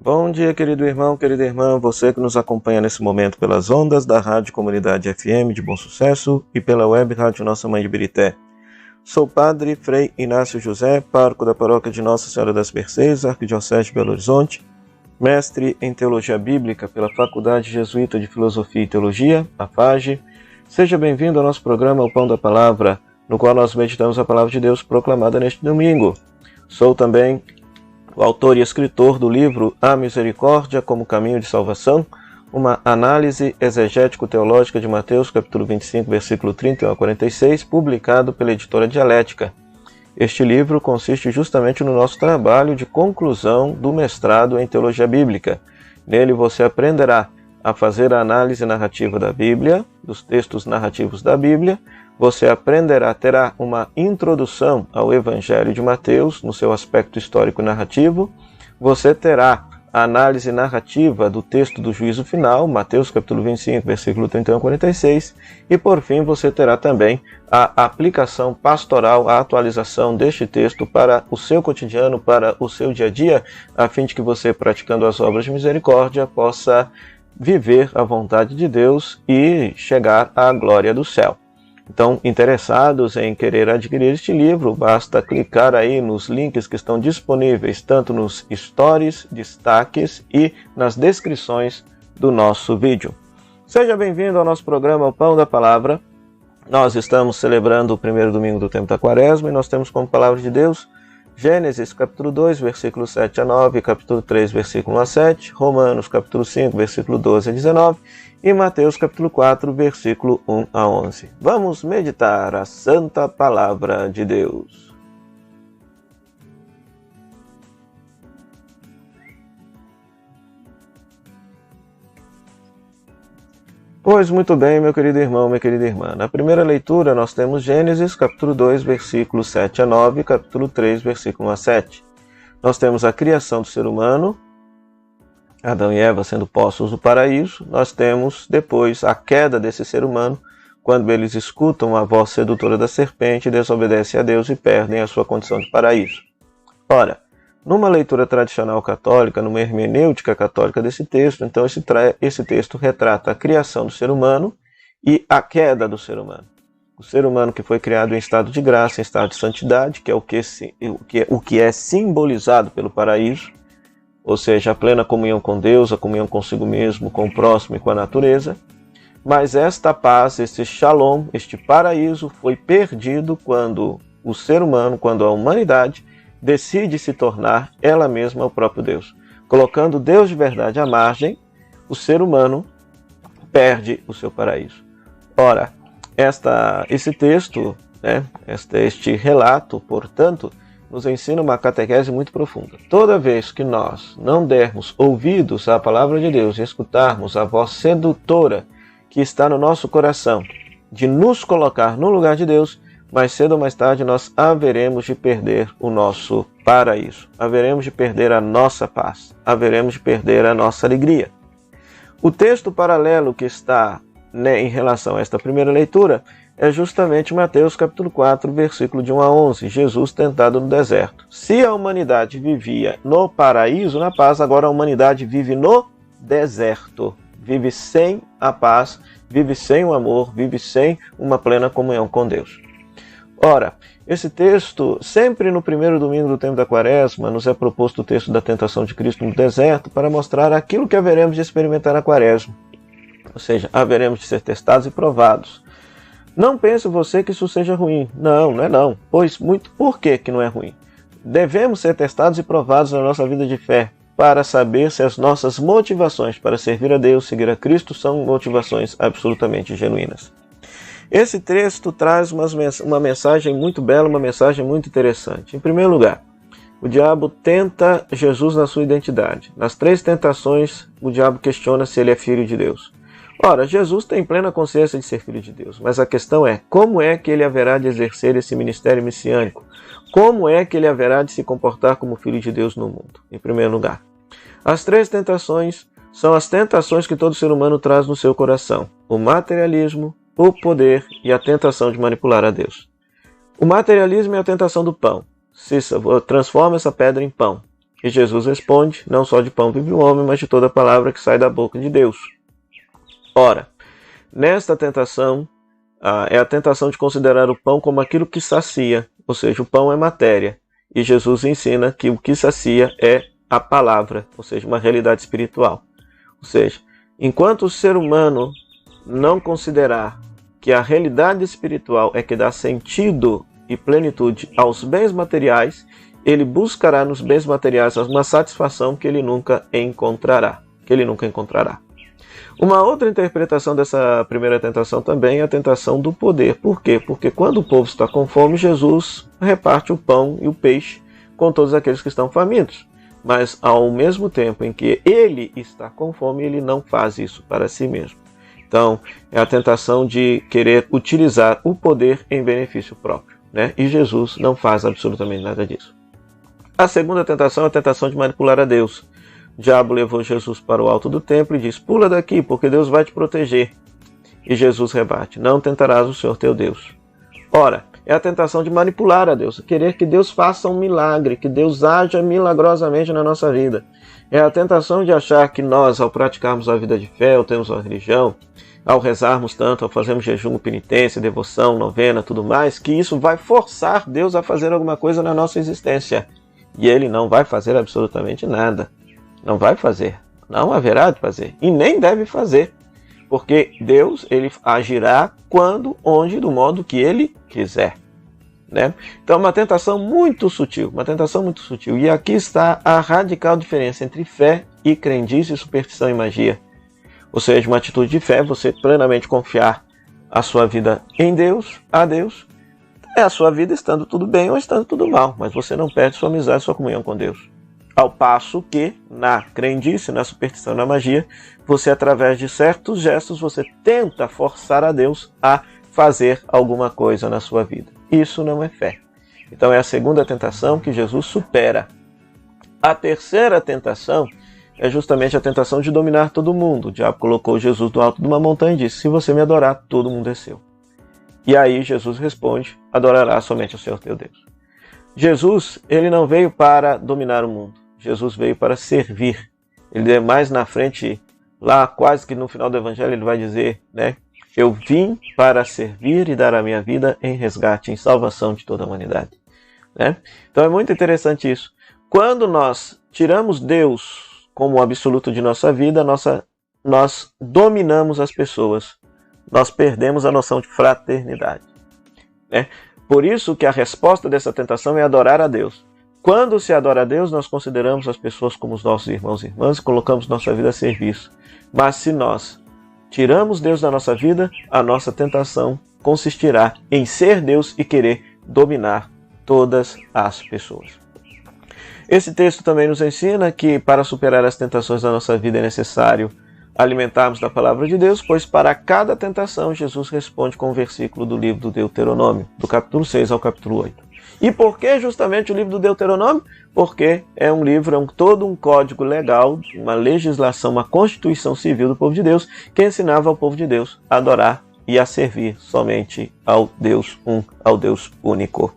Bom dia, querido irmão, querida irmã, você que nos acompanha nesse momento pelas ondas da Rádio Comunidade FM de Bom Sucesso e pela web Rádio Nossa Mãe de Birité. Sou Padre Frei Inácio José, pároco da paróquia de Nossa Senhora das Mercês, Arquidiocese de Belo Horizonte, mestre em Teologia Bíblica pela Faculdade Jesuíta de Filosofia e Teologia, a FAGE. Seja bem-vindo ao nosso programa O Pão da Palavra, no qual nós meditamos a Palavra de Deus proclamada neste domingo. Sou também o autor e escritor do livro A Misericórdia como Caminho de Salvação, uma análise exegético-teológica de Mateus, capítulo 25, versículo 31 a 46, publicado pela editora Dialética. Este livro consiste justamente no nosso trabalho de conclusão do mestrado em Teologia Bíblica. Nele você aprenderá a fazer a análise narrativa da Bíblia, dos textos narrativos da Bíblia. Você terá uma introdução ao Evangelho de Mateus, no seu aspecto histórico e narrativo. Você terá a análise narrativa do texto do juízo final, Mateus capítulo 25, versículo 31 a 46. E por fim, você terá também a aplicação pastoral, a atualização deste texto para o seu cotidiano, para o seu dia a dia, a fim de que você, praticando as obras de misericórdia, possa viver a vontade de Deus e chegar à glória do céu. Então, interessados em querer adquirir este livro, basta clicar aí nos links que estão disponíveis, tanto nos stories, destaques e nas descrições do nosso vídeo. Seja bem-vindo ao nosso programa O Pão da Palavra. Nós estamos celebrando o primeiro domingo do tempo da Quaresma e nós temos como palavra de Deus Gênesis capítulo 2, versículo 7 a 9, capítulo 3, versículo 1 a 7, Romanos capítulo 5, versículo 12 a 19 e Mateus capítulo 4, versículo 1 a 11. Vamos meditar a Santa Palavra de Deus. Pois muito bem, meu querido irmão, minha querida irmã. Na primeira leitura nós temos Gênesis, capítulo 2, versículos 7 a 9, capítulo 3, versículo 1 a 7. Nós temos a criação do ser humano, Adão e Eva sendo postos no paraíso. Nós temos depois a queda desse ser humano, quando eles escutam a voz sedutora da serpente, desobedecem a Deus e perdem a sua condição de paraíso. Ora, numa leitura tradicional católica, numa hermenêutica católica desse texto, então esse texto retrata a criação do ser humano e a queda do ser humano. O ser humano que foi criado em estado de graça, em estado de santidade, que é o que é simbolizado pelo paraíso, ou seja, a plena comunhão com Deus, a comunhão consigo mesmo, com o próximo e com a natureza. Mas esta paz, este shalom, este paraíso foi perdido quando o ser humano, quando a humanidade decide se tornar ela mesma o próprio Deus. Colocando Deus de verdade à margem, o ser humano perde o seu paraíso. Ora, esse texto, este relato, portanto, nos ensina uma catequese muito profunda. Toda vez que nós não dermos ouvidos à palavra de Deus e escutarmos a voz sedutora que está no nosso coração, de nos colocar no lugar de Deus, mais cedo ou mais tarde nós haveremos de perder o nosso paraíso, haveremos de perder a nossa paz, haveremos de perder a nossa alegria. O texto paralelo que está em relação a esta primeira leitura é justamente Mateus capítulo 4, versículo de 1 a 11, Jesus tentado no deserto. Se a humanidade vivia no paraíso, na paz, agora a humanidade vive no deserto, vive sem a paz, vive sem o amor, vive sem uma plena comunhão com Deus. Ora, esse texto, sempre no primeiro domingo do tempo da Quaresma, nos é proposto o texto da tentação de Cristo no deserto para mostrar aquilo que haveremos de experimentar na Quaresma. Ou seja, haveremos de ser testados e provados. Não pense você que isso seja ruim. Não, não é não. Por que não é ruim? Devemos ser testados e provados na nossa vida de fé para saber se as nossas motivações para servir a Deus, seguir a Cristo, são motivações absolutamente genuínas. Esse texto traz uma mensagem muito bela, uma mensagem muito interessante. Em primeiro lugar, o diabo tenta Jesus na sua identidade. Nas 3 tentações, o diabo questiona se ele é filho de Deus. Ora, Jesus tem plena consciência de ser filho de Deus, mas a questão é, como é que ele haverá de exercer esse ministério messiânico? Como é que ele haverá de se comportar como filho de Deus no mundo? Em primeiro lugar, as 3 tentações são as tentações que todo ser humano traz no seu coração. O materialismo, o poder e a tentação de manipular a Deus. O materialismo é a tentação do pão. Transforma essa pedra em pão. E Jesus responde, não só de pão vive o homem, mas de toda palavra que sai da boca de Deus. Ora, nesta tentação, é a tentação de considerar o pão como aquilo que sacia, ou seja, o pão é matéria. E Jesus ensina que o que sacia é a palavra, ou seja, uma realidade espiritual. Ou seja, enquanto o ser humano não considerar que a realidade espiritual é que dá sentido e plenitude aos bens materiais, ele buscará nos bens materiais uma satisfação que ele nunca encontrará. Uma outra interpretação dessa primeira tentação também é a tentação do poder. Por quê? Porque quando o povo está com fome, Jesus reparte o pão e o peixe com todos aqueles que estão famintos. Mas ao mesmo tempo em que ele está com fome, ele não faz isso para si mesmo. Então, é a tentação de querer utilizar o poder em benefício próprio, né? E Jesus não faz absolutamente nada disso. A segunda tentação é a tentação de manipular a Deus. O diabo levou Jesus para o alto do templo e diz, pula daqui, porque Deus vai te proteger. E Jesus rebate, não tentarás o Senhor teu Deus. Ora, é a tentação de manipular a Deus, querer que Deus faça um milagre, que Deus haja milagrosamente na nossa vida. É a tentação de achar que nós, ao praticarmos a vida de fé, ou temos uma religião, ao rezarmos tanto, ao fazermos jejum, penitência, devoção, novena, tudo mais, que isso vai forçar Deus a fazer alguma coisa na nossa existência. E Ele não vai fazer absolutamente nada. Não vai fazer. Não haverá de fazer. E nem deve fazer. Porque Deus, Ele agirá quando, onde, do modo que Ele quiser. Né? Então é uma tentação muito sutil. E aqui está a radical diferença entre fé e crendice, superstição e magia. Ou seja, uma atitude de fé, você plenamente confiar a sua vida em Deus, a Deus, é a sua vida estando tudo bem ou estando tudo mal, mas você não perde sua amizade, sua comunhão com Deus. Ao passo que, na crendice, na superstição, na magia, você, através de certos gestos, você tenta forçar a Deus a fazer alguma coisa na sua vida. Isso não é fé. Então é a segunda tentação que Jesus supera. A terceira tentação é justamente a tentação de dominar todo mundo. O diabo colocou Jesus do alto de uma montanha e disse, se você me adorar, todo mundo é seu. E aí Jesus responde, adorarás somente o Senhor teu Deus. Jesus, ele não veio para dominar o mundo. Jesus veio para servir. Ele é mais na frente, lá quase que no final do Evangelho, ele vai dizer, né? Eu vim para servir e dar a minha vida em resgate, em salvação de toda a humanidade. Né? Então é muito interessante isso. Quando nós tiramos Deus como o absoluto de nossa vida, nós dominamos as pessoas. Nós perdemos a noção de fraternidade. Né? Por isso que a resposta dessa tentação é adorar a Deus. Quando se adora a Deus, nós consideramos as pessoas como os nossos irmãos e irmãs e colocamos nossa vida a serviço. Mas se nós tiramos Deus da nossa vida, a nossa tentação consistirá em ser Deus e querer dominar todas as pessoas. Esse texto também nos ensina que para superar as tentações da nossa vida é necessário alimentarmos da palavra de Deus, pois para cada tentação Jesus responde com um versículo do livro do Deuteronômio, do capítulo 6 ao capítulo 8. E por que justamente o livro do Deuteronômio? Porque é um livro, todo um código legal, uma legislação, uma constituição civil do povo de Deus, que ensinava ao povo de Deus a adorar e a servir somente ao Deus ao Deus único.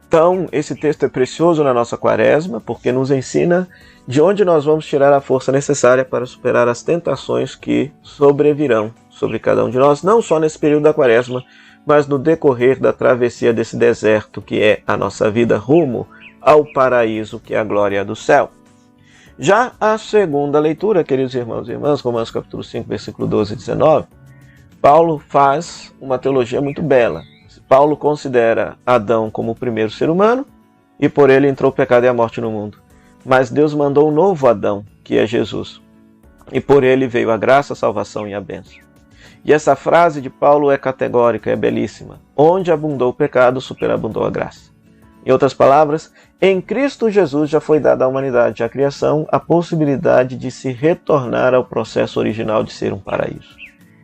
Então, esse texto é precioso na nossa quaresma, porque nos ensina de onde nós vamos tirar a força necessária para superar as tentações que sobrevirão sobre cada um de nós, não só nesse período da quaresma, mas no decorrer da travessia desse deserto que é a nossa vida rumo ao paraíso, que é a glória do céu. Já a segunda leitura, queridos irmãos e irmãs, Romanos capítulo 5, versículo 12 e 19, Paulo faz uma teologia muito bela. Paulo considera Adão como o primeiro ser humano e por ele entrou o pecado e a morte no mundo. Mas Deus mandou um novo Adão, que é Jesus. E por ele veio a graça, a salvação e a bênção. E essa frase de Paulo é categórica, é belíssima. Onde abundou o pecado, superabundou a graça. Em outras palavras, em Cristo Jesus já foi dada à humanidade, à criação, a possibilidade de se retornar ao processo original de ser um paraíso.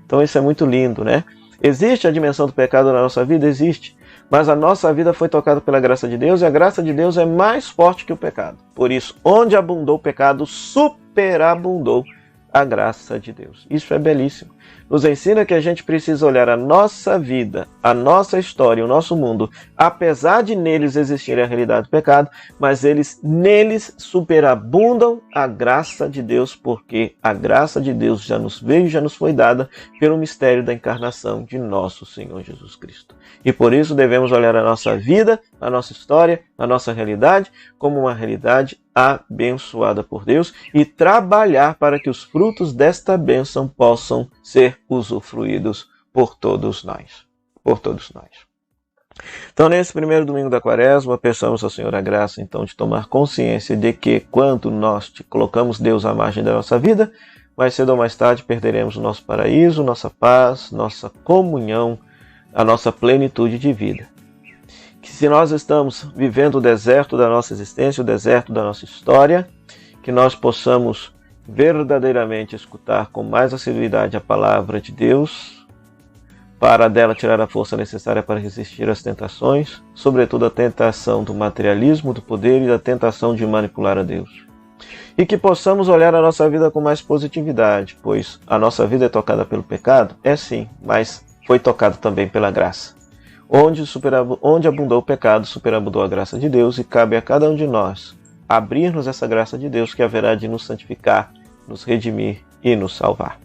Então isso é muito lindo, né? Existe a dimensão do pecado na nossa vida? Existe. Mas a nossa vida foi tocada pela graça de Deus e a graça de Deus é mais forte que o pecado. Por isso, onde abundou o pecado, superabundou a graça de Deus. Isso é belíssimo. Nos ensina que a gente precisa olhar a nossa vida, a nossa história, o nosso mundo, apesar de neles existir a realidade do pecado, mas neles superabundam a graça de Deus, porque a graça de Deus já nos veio, já nos foi dada pelo mistério da encarnação de nosso Senhor Jesus Cristo. E por isso devemos olhar a nossa vida, a nossa história, a nossa realidade, como uma realidade abençoada por Deus e trabalhar para que os frutos desta bênção possam ser usufruídos por todos nós. Por todos nós. Então, nesse primeiro domingo da Quaresma, peçamos ao Senhor a graça, então, de tomar consciência de que, quando nós colocamos Deus à margem da nossa vida, mais cedo ou mais tarde perderemos o nosso paraíso, nossa paz, nossa comunhão, a nossa plenitude de vida. Que se nós estamos vivendo o deserto da nossa existência, o deserto da nossa história, que nós possamos verdadeiramente escutar com mais assiduidade a palavra de Deus, para dela tirar a força necessária para resistir às tentações, sobretudo a tentação do materialismo, do poder e da tentação de manipular a Deus. E que possamos olhar a nossa vida com mais positividade, pois a nossa vida é tocada pelo pecado? É sim, mas foi tocada também pela graça. Onde abundou o pecado, superabundou a graça de Deus, e cabe a cada um de nós abrir-nos essa graça de Deus que haverá de nos santificar, nos redimir e nos salvar.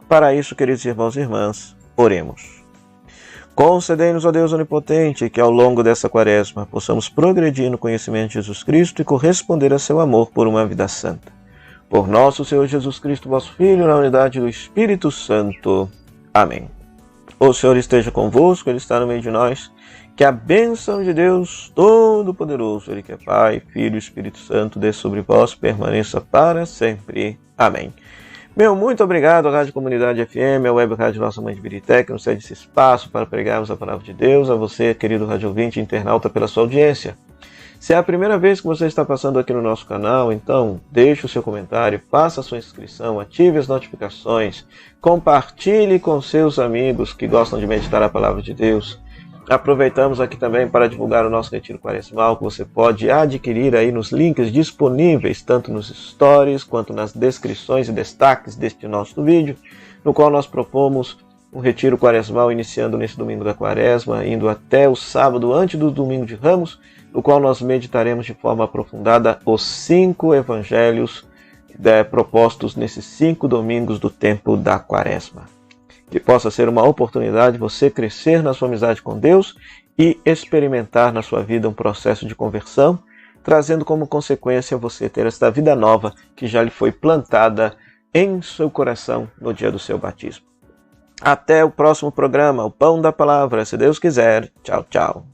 Para isso, queridos irmãos e irmãs, oremos. Concedei-nos, ó Deus onipotente, que ao longo dessa Quaresma possamos progredir no conhecimento de Jesus Cristo e corresponder a seu amor por uma vida santa. Por nosso Senhor Jesus Cristo, vosso Filho, na unidade do Espírito Santo. Amém. O Senhor esteja convosco, Ele está no meio de nós. Que a bênção de Deus Todo-Poderoso, Ele que é Pai, Filho e Espírito Santo, dê sobre vós, permaneça para sempre. Amém. Meu muito obrigado à Rádio Comunidade FM, à Web Rádio Nossa Mãe de Birité, que nos cede esse espaço para pregarmos a palavra de Deus. A você, querido rádio ouvinte e internauta, pela sua audiência. Se é a primeira vez que você está passando aqui no nosso canal, então deixe o seu comentário, faça a sua inscrição, ative as notificações, compartilhe com seus amigos que gostam de meditar a palavra de Deus. Aproveitamos aqui também para divulgar o nosso retiro quaresmal, que você pode adquirir aí nos links disponíveis, tanto nos stories quanto nas descrições e destaques deste nosso vídeo, no qual nós propomos um retiro quaresmal iniciando nesse domingo da Quaresma, indo até o sábado antes do domingo de Ramos, no qual nós meditaremos de forma aprofundada os 5 evangelhos propostos nesses 5 domingos do tempo da Quaresma. Que possa ser uma oportunidade você crescer na sua amizade com Deus e experimentar na sua vida um processo de conversão, trazendo como consequência você ter esta vida nova que já lhe foi plantada em seu coração no dia do seu batismo. Até o próximo programa, o Pão da Palavra, se Deus quiser. Tchau, tchau.